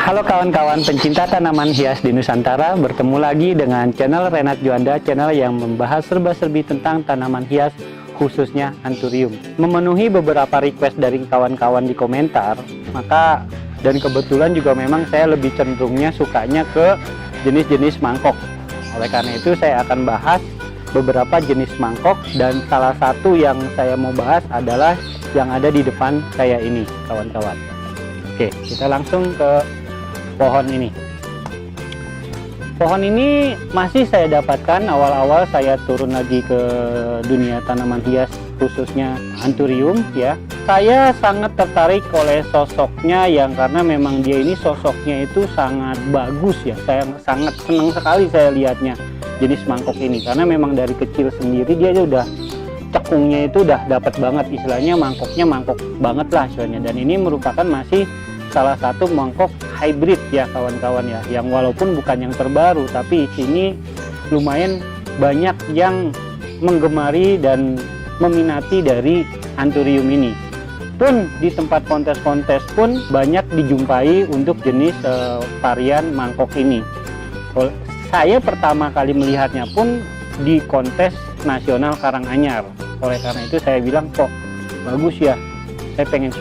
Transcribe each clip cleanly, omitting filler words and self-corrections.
Halo kawan-kawan pencinta tanaman hias di Nusantara, bertemu lagi dengan channel Renat Juanda, channel yang membahas serba-serbi tentang tanaman hias, khususnya Anthurium. Memenuhi beberapa request dari kawan-kawan di komentar, maka dan kebetulan juga memang saya lebih cenderungnya sukanya ke jenis-jenis mangkok. Oleh karena itu saya akan bahas beberapa jenis mangkok, dan salah satu yang saya mau bahas adalah yang ada di depan saya ini, kawan-kawan. Oke, kita langsung ke pohon ini. Pohon ini masih saya dapatkan awal-awal saya turun lagi ke dunia tanaman hias, khususnya Anthurium ya. Saya sangat tertarik oleh sosoknya, yang karena memang dia ini sosoknya itu sangat bagus ya. Saya sangat senang sekali saya lihatnya jenis mangkok ini, karena memang dari kecil sendiri dia udah cekungnya itu udah dapat banget, istilahnya mangkoknya mangkok banget lah istilahnya. Dan ini merupakan masih salah satu mangkok hybrid ya kawan-kawan ya, yang walaupun bukan yang terbaru, tapi ini lumayan banyak yang menggemari dan meminati dari Anthurium ini. Pun di tempat kontes-kontes pun banyak dijumpai untuk jenis varian mangkok ini. Saya pertama kali melihatnya pun di kontes nasional Karanganyar. Oleh karena itu saya bilang, kok bagus ya, saya pengen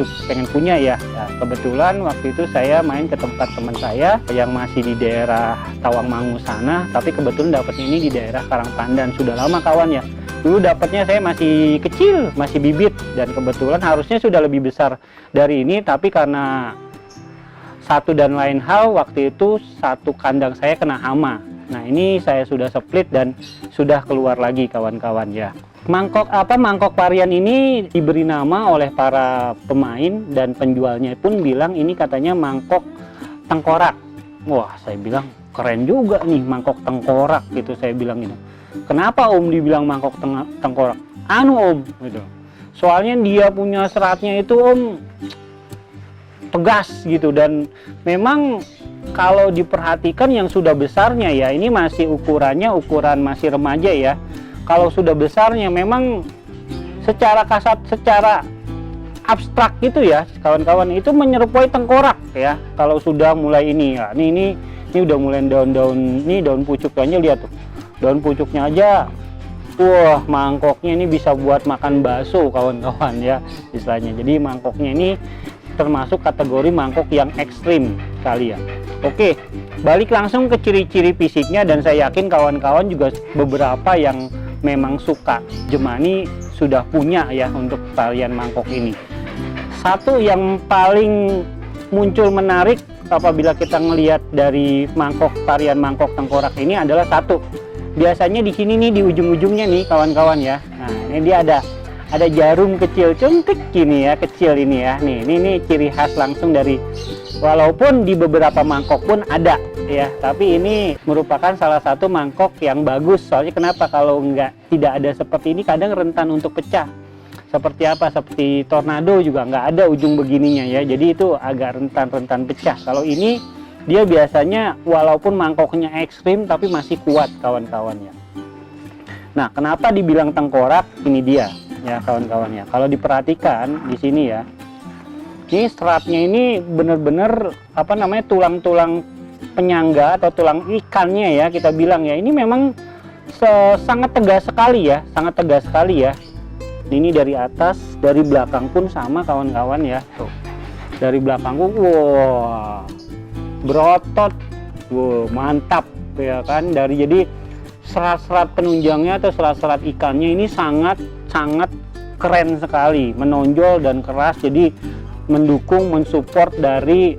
punya ya. Nah, kebetulan waktu itu saya main ke tempat teman saya yang masih di daerah Tawangmangu sana, tapi kebetulan dapatnya ini di daerah Karangpandan. Sudah lama kawan ya, dulu dapatnya saya masih kecil, masih bibit, dan kebetulan harusnya sudah lebih besar dari ini, tapi karena satu dan lain hal, waktu itu satu kandang saya kena hama. Nah ini saya sudah split dan sudah keluar lagi kawan-kawan ya. Mangkok varian ini diberi nama oleh para pemain, dan penjualnya pun bilang ini katanya mangkok tengkorak. Wah, saya bilang keren juga nih mangkok tengkorak gitu, saya bilang gitu. Kenapa Om dibilang mangkok tengkorak? Anu Om gitu. Soalnya dia punya seratnya itu Om tegas gitu, dan memang kalau diperhatikan yang sudah besarnya ya, ini masih ukuran masih remaja ya. Kalau sudah besarnya memang secara kasat, secara abstrak gitu ya kawan-kawan, itu menyerupai tengkorak ya. Kalau sudah mulai ini ya, ini udah mulai daun-daun, ini daun pucuknya lihat tuh. Daun pucuknya aja, wah mangkoknya ini bisa buat makan bakso kawan-kawan ya istilahnya. Jadi mangkoknya ini termasuk kategori mangkok yang ekstrim kali ya. Oke, balik langsung ke ciri-ciri fisiknya, dan saya yakin kawan-kawan juga beberapa yang memang suka Jemani sudah punya ya untuk varian mangkok ini. Satu yang paling muncul menarik apabila kita ngelihat dari varian mangkok tengkorak ini adalah satu. Biasanya di sini nih di ujung-ujungnya nih kawan-kawan ya. Nah, ini dia ada jarum kecil cungkik gini ya, kecil ini ya. Ini ciri khas langsung dari, walaupun di beberapa mangkok pun ada ya, tapi ini merupakan salah satu mangkok yang bagus. Soalnya kenapa? Kalau tidak ada seperti ini kadang rentan untuk pecah. Seperti apa? Seperti tornado juga nggak ada ujung begininya ya, jadi itu agak rentan pecah. Kalau ini dia biasanya walaupun mangkoknya ekstrim tapi masih kuat kawan-kawan ya. Nah, kenapa dibilang tengkorak? Ini dia ya kawan-kawan ya. Kalau diperhatikan di sini ya, ini seratnya ini benar-benar tulang-tulang penyangga atau tulang ikannya ya kita bilang ya. Ini memang sangat tegas sekali ya, sangat tegas sekali ya. Ini dari atas, dari belakang pun sama kawan-kawan ya. Tuh. Dari belakang wah, berotot. Wow, mantap ya kan. Jadi serat-serat penunjangnya atau serat-serat ikannya ini sangat keren sekali, menonjol dan keras, jadi mendukung, mensupport dari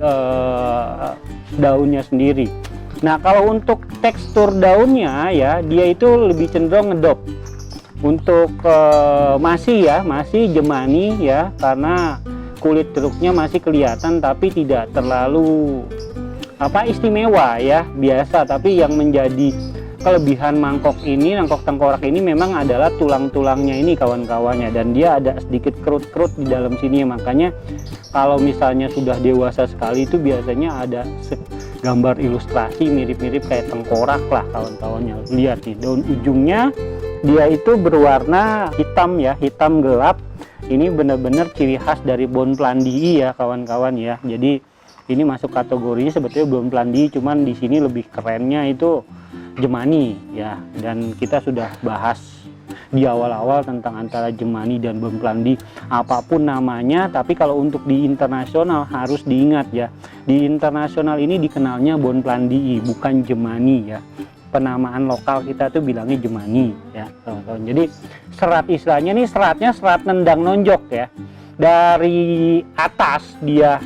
daunnya sendiri. Nah, kalau untuk tekstur daunnya ya, dia itu lebih cenderung ngedop. Untuk masih jemani ya, karena kulit jeruknya masih kelihatan tapi tidak terlalu istimewa ya, biasa. Tapi yang menjadi kelebihan mangkok tengkorak ini memang adalah tulang-tulangnya ini kawan-kawannya, dan dia ada sedikit kerut-kerut di dalam sini. Makanya kalau misalnya sudah dewasa sekali itu biasanya ada gambar ilustrasi mirip-mirip kayak tengkorak lah kawan-kawannya. Lihat nih, daun ujungnya dia itu berwarna hitam ya, hitam gelap. Ini benar-benar ciri khas dari Bon Plandii ya kawan-kawan ya. Jadi ini masuk kategori sebetulnya Bon Plandii, cuman di sini lebih kerennya itu jemani ya. Dan kita sudah bahas di awal-awal tentang antara jemani dan Bon Plandii, apapun namanya, tapi kalau untuk di internasional harus diingat ya, di internasional ini dikenalnya Bon Plandii bukan jemani ya. Penamaan lokal kita tuh bilangnya jemani ya kawan-kawan. Jadi serat istilahnya nih, seratnya serat nendang nonjok ya, dari atas dia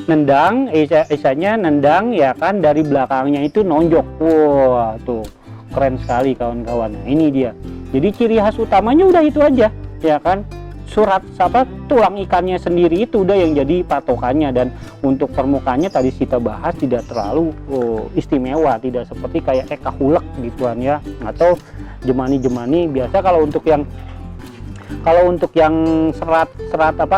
nendang, isanya nendang ya kan, dari belakangnya itu nonjok. Wah tuh keren sekali kawan-kawan. Nah, ini dia. Jadi ciri khas utamanya udah itu aja ya kan, tulang ikannya sendiri itu udah yang jadi patokannya. Dan untuk permukaannya tadi kita bahas tidak terlalu istimewa, tidak seperti kayak eka hulek gituan ya, atau jemani-jemani biasa. Kalau untuk yang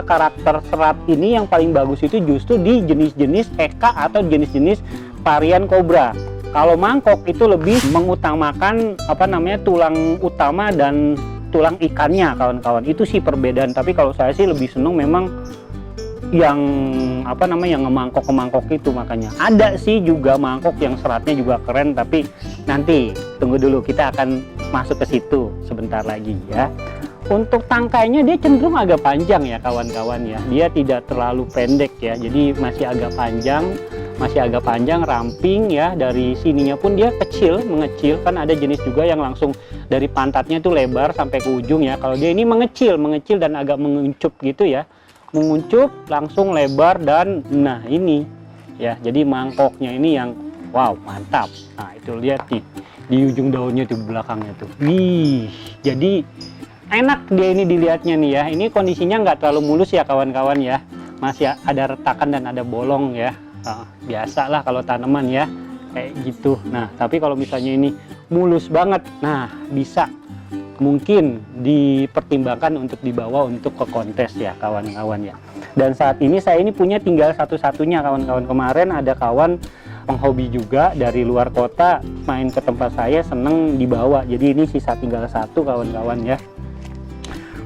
karakter serat ini yang paling bagus itu justru di jenis-jenis eka atau jenis-jenis varian kobra. Kalau mangkok itu lebih mengutamakan tulang utama dan tulang ikannya kawan-kawan. Itu sih perbedaan. Tapi kalau saya sih lebih seneng memang yang yang ngemangkok itu. Makanya ada sih juga mangkok yang seratnya juga keren, tapi nanti tunggu dulu, kita akan masuk ke situ sebentar lagi ya. Untuk tangkainya dia cenderung agak panjang ya kawan-kawan ya, dia tidak terlalu pendek ya, jadi masih agak panjang ramping ya. Dari sininya pun dia mengecil, kan ada jenis juga yang langsung dari pantatnya itu lebar sampai ke ujung ya. Kalau dia ini mengecil dan agak menguncup gitu ya, menguncup langsung lebar. Dan nah ini ya, jadi mangkoknya ini yang wow mantap. Nah itu lihat nih di ujung daunnya tuh, belakangnya tuh, wih, jadi enak dia ini dilihatnya nih ya. Ini kondisinya nggak terlalu mulus ya kawan-kawan ya, masih ada retakan dan ada bolong ya. Biasalah kalau tanaman ya kayak gitu. Nah tapi kalau misalnya ini mulus banget, nah bisa mungkin dipertimbangkan untuk dibawa untuk ke kontes ya kawan-kawan ya. Dan saat ini saya ini punya tinggal satu-satunya kawan-kawan. Kemarin ada kawan penghobi juga dari luar kota main ke tempat saya, seneng dibawa, jadi ini sisa tinggal satu kawan-kawan ya.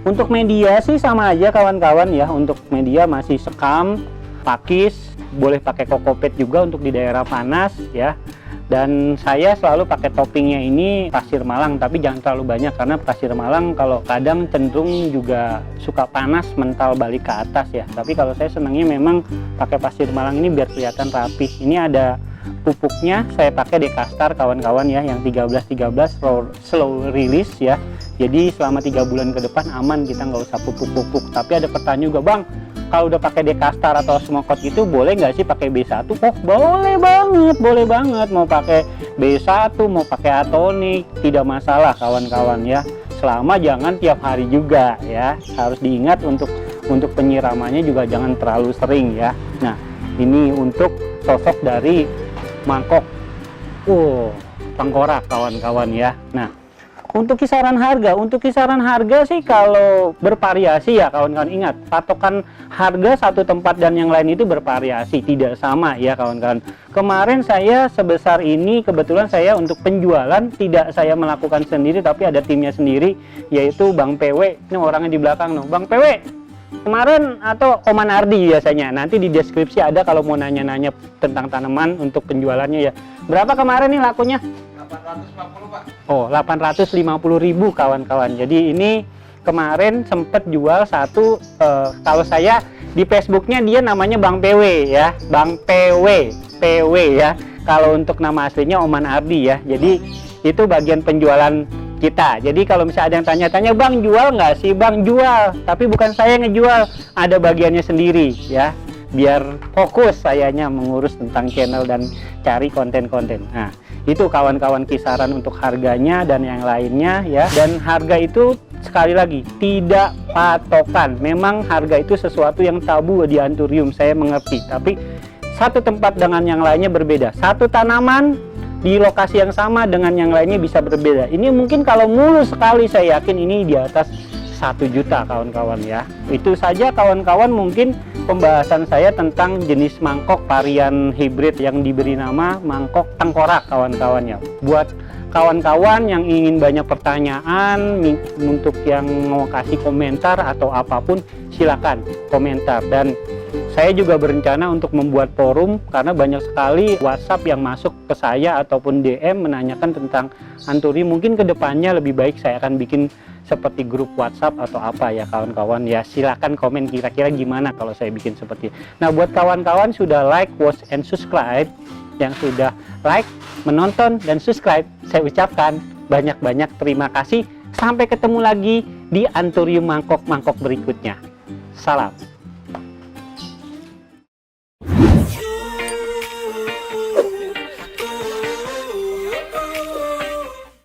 Untuk media sih sama aja kawan-kawan ya. Untuk media masih sekam, pakis, boleh pakai kokopet juga untuk di daerah panas ya. Dan saya selalu pakai toppingnya ini pasir malang, tapi jangan terlalu banyak karena pasir malang kalau kadang cenderung juga suka panas mental balik ke atas ya. Tapi kalau saya senangnya memang pakai pasir malang ini biar kelihatan rapih. Ini ada pupuknya, saya pakai Dekastar kawan-kawan ya, yang 13-13 slow release ya. Jadi selama 3 bulan ke depan aman, kita nggak usah pupuk-pupuk. Tapi ada pertanyaan juga, Bang, kalau udah pakai Dekastar atau Smokot gitu boleh nggak sih pakai B1? Oh boleh banget, mau pakai B1 mau pakai Atonik tidak masalah kawan-kawan ya, selama jangan tiap hari juga ya. Harus diingat untuk penyiramannya juga jangan terlalu sering ya. Nah ini untuk sosok dari mangkok tengkorak kawan-kawan ya. Nah untuk kisaran harga sih kalau bervariasi ya kawan-kawan. Ingat, patokan harga satu tempat dan yang lain itu bervariasi, tidak sama ya kawan-kawan. Kemarin saya sebesar ini, kebetulan saya untuk penjualan tidak saya melakukan sendiri, tapi ada timnya sendiri, yaitu Bang PW. Ini orangnya di belakang nih, Bang PW. Kemarin atau Oman Ardi biasanya. Nanti di deskripsi ada kalau mau nanya-nanya tentang tanaman untuk penjualannya ya. Berapa kemarin nih lakunya? 850 Pak. Oh 850.000 kawan-kawan. Jadi ini kemarin sempet jual satu, kalau saya di Facebooknya dia namanya Bang PW ya, Bang PW ya. Kalau untuk nama aslinya Oman Ardi ya. Jadi itu bagian penjualan kita. Jadi kalau misalnya ada yang tanya-tanya, Bang jual nggak sih? Bang jual, tapi bukan saya ngejual, ada bagiannya sendiri ya. biar fokus sayanya mengurus tentang channel dan cari konten-konten. Nah, itu kawan-kawan kisaran untuk harganya dan yang lainnya ya. Dan harga itu sekali lagi tidak patokan. Memang harga itu sesuatu yang tabu di Anthurium, saya mengerti. Tapi satu tempat dengan yang lainnya berbeda. Satu tanaman di lokasi yang sama dengan yang lainnya bisa berbeda. Ini mungkin kalau mulus sekali saya yakin ini di atas 1 juta kawan-kawan ya. Itu saja kawan-kawan mungkin pembahasan saya tentang jenis mangkok varian hibrid yang diberi nama mangkok tengkorak kawan-kawan ya. Buat kawan-kawan yang ingin banyak pertanyaan, untuk yang mau kasih komentar atau apapun silakan komentar. Dan saya juga berencana untuk membuat forum karena banyak sekali WhatsApp yang masuk ke saya ataupun DM menanyakan tentang Anthurium. Mungkin kedepannya lebih baik saya akan bikin seperti grup WhatsApp atau apa ya kawan-kawan ya. Silakan komen kira-kira gimana kalau saya bikin seperti ini. Nah, buat kawan-kawan sudah like, watch, and subscribe, yang sudah like, menonton, dan subscribe, saya ucapkan banyak-banyak terima kasih. Sampai ketemu lagi di Anthurium mangkok-mangkok berikutnya. Salam.